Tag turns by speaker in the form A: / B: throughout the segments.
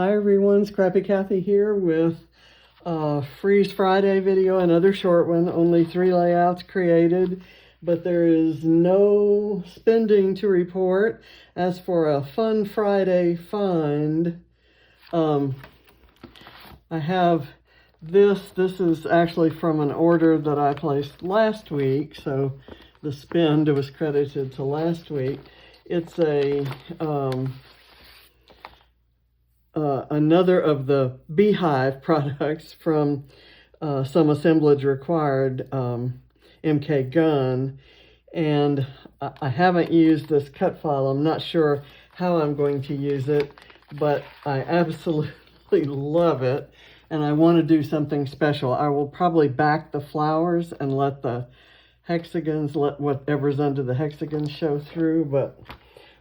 A: Hi everyone, Scrappy Kathy here with a Freeze Friday video, another short one, only 3 layouts created, but there is no spending to report. As for a Fun Friday find, I have this is actually from an order that I placed last week, so the spend was credited to last week. It's a another of the Beehive products from Some Assemblage Required MK Gun, and I haven't used this cut file. I'm not sure how I'm going to use it, but I absolutely love it, and I want to do something special. I will probably back the flowers and let the hexagons, let whatever's under the hexagons show through, but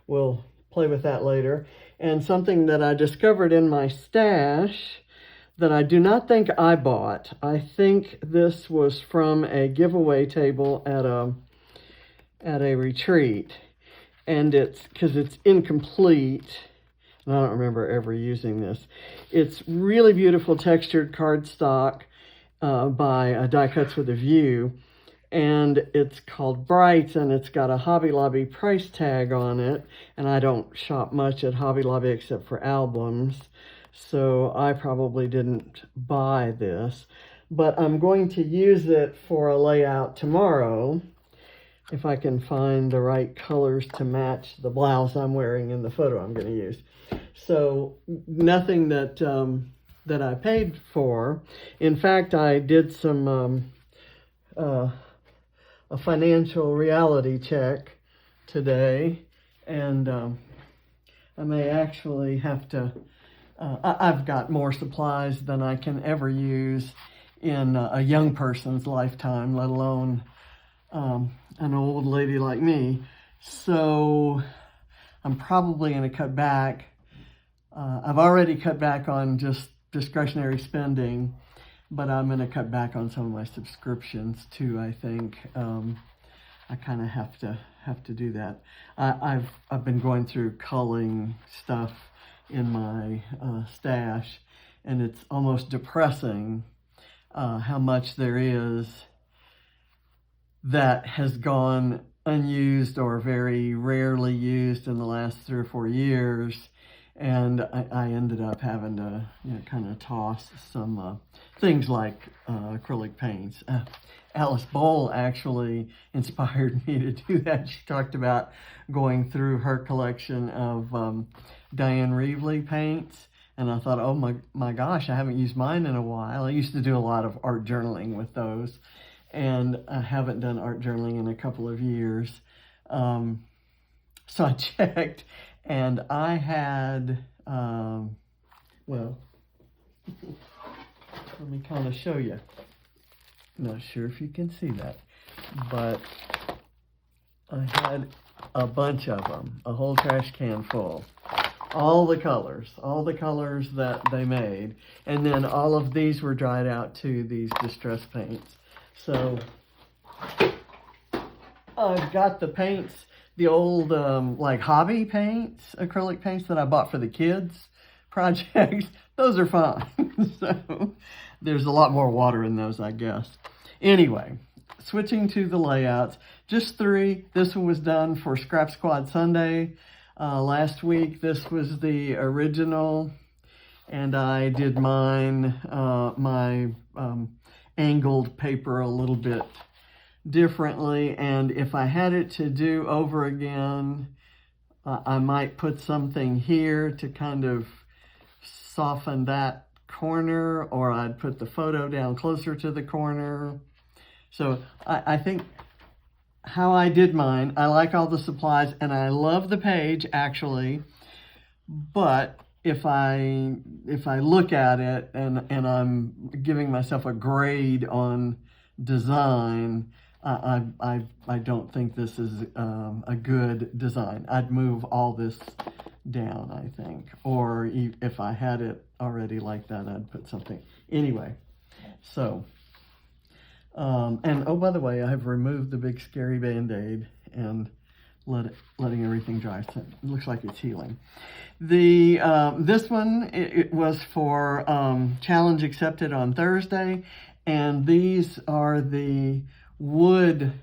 A: we'll play with that later. And something that I discovered in my stash that I do not think I bought. I think this was from a giveaway table at a retreat, and it's because it's incomplete, and I don't remember ever using this. It's really beautiful textured cardstock by Die Cuts with a View, and it's called Brights, and it's got a Hobby Lobby price tag on it, and I don't shop much at Hobby Lobby except for albums, so I probably didn't buy this, but I'm going to use it for a layout tomorrow, if I can find the right colors to match the blouse I'm wearing in the photo I'm going to use. So nothing that that I paid for. In fact, I did some a financial reality check today, and I may actually have to, I've got more supplies than I can ever use in a young person's lifetime, let alone an old lady like me. So I'm probably going to cut back. I've already cut back on just discretionary spending, but I'm going to cut back on some of my subscriptions too, I think. I kind of have to do that. I've been going through culling stuff in my stash, and it's almost depressing how much there is that has gone unused or very rarely used in the last 3 or 4 years. And I ended up having to, kind of toss some things like acrylic paints. Alice Bowl actually inspired me to do that. She talked about going through her collection of Diane Reevely paints. And I thought, oh my gosh, I haven't used mine in a while. I used to do a lot of art journaling with those, and I haven't done art journaling in a couple of years. So I checked, and I had, well, let me kind of show you. Not sure if you can see that, but I had a bunch of them, a whole trash can full. All the colors that they made. And then all of these were dried out to these distress paints. So I've got the paints, the old like hobby paints, acrylic paints that I bought for the kids projects. Those are fine. So there's a lot more water in those, I guess. Anyway, switching to the layouts, just 3. This one was done for Scrap Squad Sunday. Last week, this was the original, and I did mine, my angled paper a little bit differently, and if I had it to do over again, I might put something here to kind of soften that corner, or I'd put the photo down closer to the corner. So I think how I did mine, I like all the supplies, and I love the page actually, but if I look at it and I'm giving myself a grade on design, I don't think this is a good design. I'd move all this down, I think, or if I had it already like that, I'd put something. Anyway, so and oh, by the way, I've removed the big scary Band-Aid, and letting everything dry. So it looks like it's healing. This one, it was for challenge accepted on Thursday, and these are the wood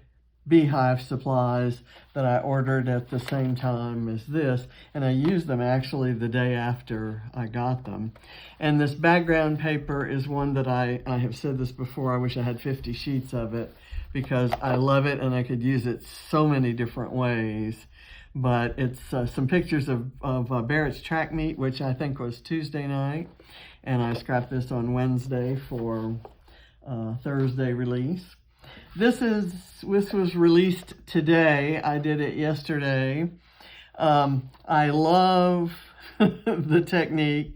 A: beehive supplies that I ordered at the same time as this, and I used them actually the day after I got them. And this background paper is one that I have said this before, I wish I had 50 sheets of it because I love it and I could use it so many different ways. But it's some pictures of Barrett's track meet, which I think was Tuesday night, and I scrapped this on Wednesday for Thursday release. This was released today. I did it yesterday. I love the technique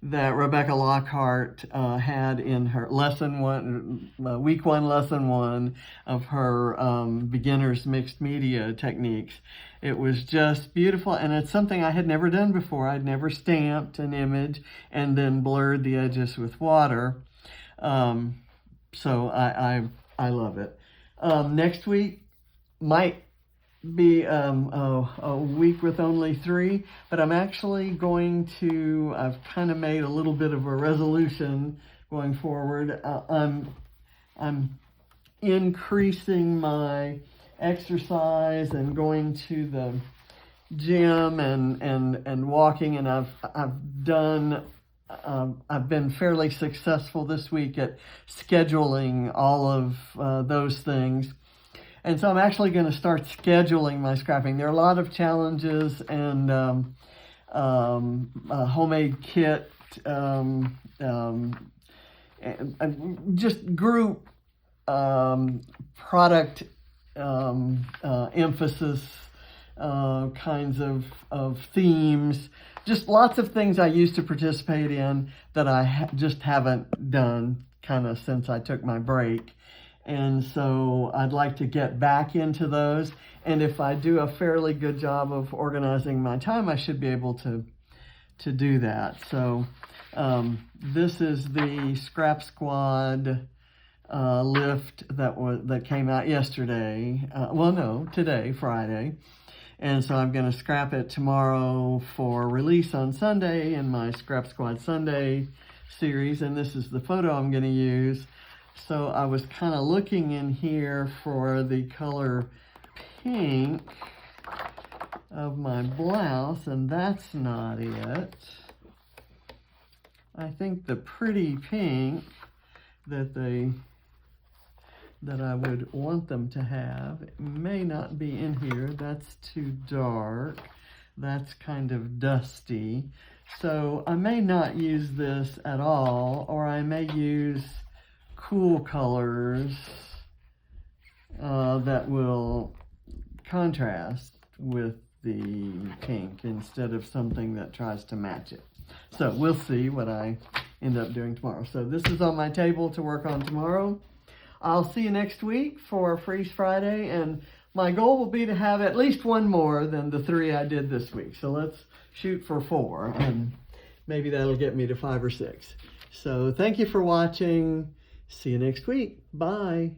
A: that Rebecca Lockhart had in her lesson one, week one, lesson one of her beginner's mixed media techniques. It was just beautiful, and it's something I had never done before. I'd never stamped an image and then blurred the edges with water. So I love it. Next week might be a week with only 3, but I'm actually going to, I've kind of made a little bit of a resolution going forward. I'm increasing my exercise and going to the gym and walking, and I've been fairly successful this week at scheduling all of those things. And so I'm actually going to start scheduling my scrapping. There are a lot of challenges and a homemade kit, and just group product emphasis kinds of themes. Just lots of things I used to participate in that I just haven't done kind of since I took my break. And so I'd like to get back into those. And if I do a fairly good job of organizing my time, I should be able to do that. So this is the Scrap Squad lift that came out yesterday. Today, Friday. And so I'm going to scrap it tomorrow for release on Sunday in my Scrap Squad Sunday series. And this is the photo I'm going to use. So I was kind of looking in here for the color pink of my blouse, and that's not it. I think the pretty pink that I would want them to have may not be in here. That's too dark. That's kind of dusty. So I may not use this at all, or I may use cool colors that will contrast with the pink instead of something that tries to match it. So we'll see what I end up doing tomorrow. So this is on my table to work on tomorrow. I'll see you next week for Freeze Friday, and my goal will be to have at least one more than the 3 I did this week. So let's shoot for 4, and maybe that'll get me to 5 or 6. So thank you for watching. See you next week. Bye.